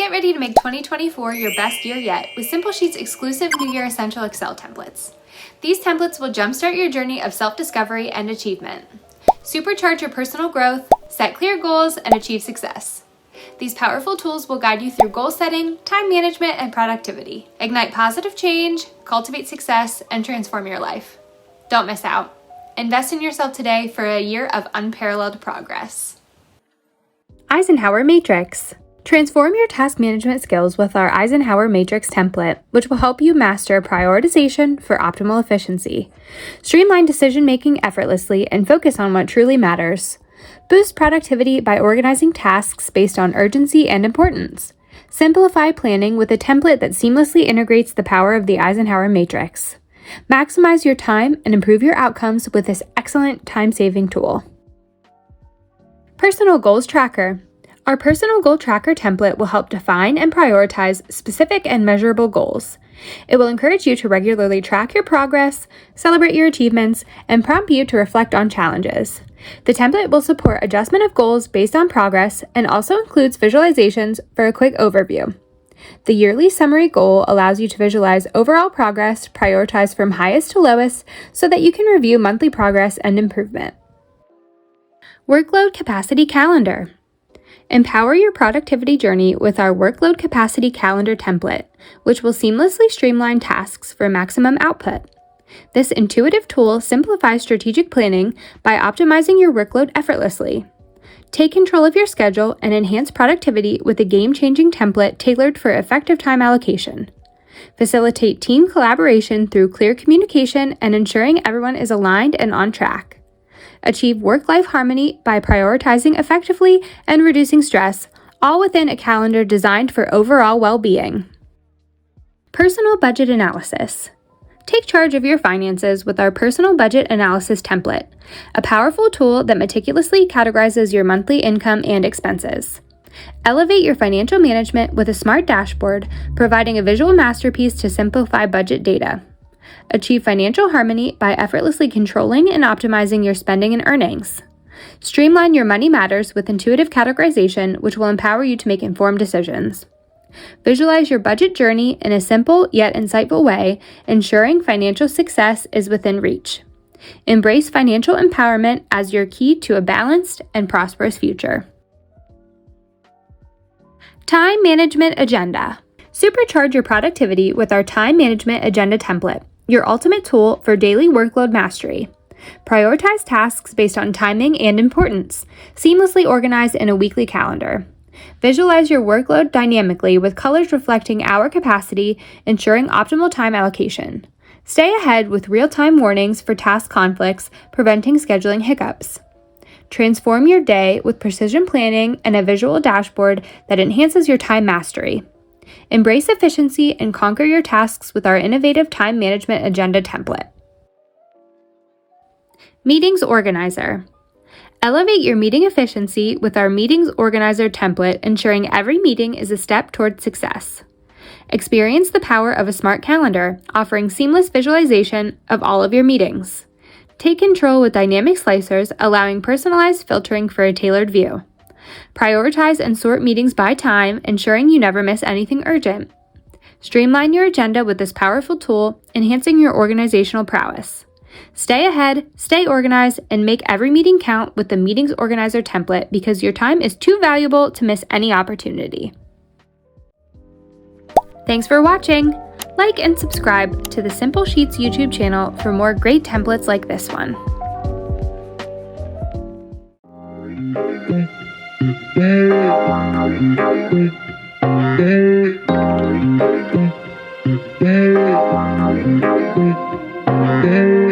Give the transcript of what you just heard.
Get ready to make 2024 your best year yet with Simple Sheets' exclusive New Year Essential Excel templates. These templates will jumpstart your journey of self-discovery and achievement. Supercharge your personal growth, set clear goals, and achieve success. These powerful tools will guide you through goal setting, time management, and productivity. Ignite positive change, cultivate success, and transform your life. Don't miss out. Invest in yourself today for a year of unparalleled progress. Eisenhower Matrix. Transform your task management skills with our Eisenhower Matrix template, which will help you master prioritization for optimal efficiency. Streamline decision-making effortlessly and focus on what truly matters. Boost productivity by organizing tasks based on urgency and importance. Simplify planning with a template that seamlessly integrates the power of the Eisenhower Matrix. Maximize your time and improve your outcomes with this excellent time-saving tool. Personal Goals Tracker. Our Personal Goal Tracker template will help define and prioritize specific and measurable goals. It will encourage you to regularly track your progress, celebrate your achievements, and prompt you to reflect on challenges. The template will support adjustment of goals based on progress and also includes visualizations for a quick overview. The yearly summary goal allows you to visualize overall progress, prioritize from highest to lowest, so that you can review monthly progress and improvement. Workload Capacity Calendar. Empower your productivity journey with our Workload Capacity Calendar template, which will seamlessly streamline tasks for maximum output. This intuitive tool simplifies strategic planning by optimizing your workload effortlessly. Take control of your schedule and enhance productivity with a game-changing template tailored for effective time allocation. Facilitate team collaboration through clear communication and ensuring everyone is aligned and on track. Achieve work-life harmony by prioritizing effectively and reducing stress, all within a calendar designed for overall well-being. Personal Budget Analysis. Take charge of your finances with our Personal Budget Analysis template, a powerful tool that meticulously categorizes your monthly income and expenses. Elevate your financial management with a smart dashboard, providing a visual masterpiece to simplify budget data. Achieve financial harmony by effortlessly controlling and optimizing your spending and earnings. Streamline your money matters with intuitive categorization, which will empower you to make informed decisions. Visualize your budget journey in a simple yet insightful way, ensuring financial success is within reach. Embrace financial empowerment as your key to a balanced and prosperous future. Time Management Agenda. Supercharge your productivity with our Time Management Agenda template, your ultimate tool for daily workload mastery. Prioritize tasks based on timing and importance, seamlessly organized in a weekly calendar. Visualize your workload dynamically with colors reflecting hour capacity, ensuring optimal time allocation. Stay ahead with real-time warnings for task conflicts, preventing scheduling hiccups. Transform your day with precision planning and a visual dashboard that enhances your time mastery. Embrace efficiency and conquer your tasks with our innovative Time Management Agenda template. Meetings Organizer. Elevate your meeting efficiency with our Meetings Organizer template, ensuring every meeting is a step toward success. Experience the power of a smart calendar, offering seamless visualization of all of your meetings. Take control with dynamic slicers, allowing personalized filtering for a tailored view. Prioritize and sort meetings by time, ensuring you never miss anything urgent. Streamline your agenda with this powerful tool, enhancing your organizational prowess. Stay ahead, stay organized, and make every meeting count with the Meetings Organizer template because your time is too valuable to miss any opportunity. Thanks for watching! Like and subscribe to the Simple Sheets YouTube channel for more great templates like this one. Hey.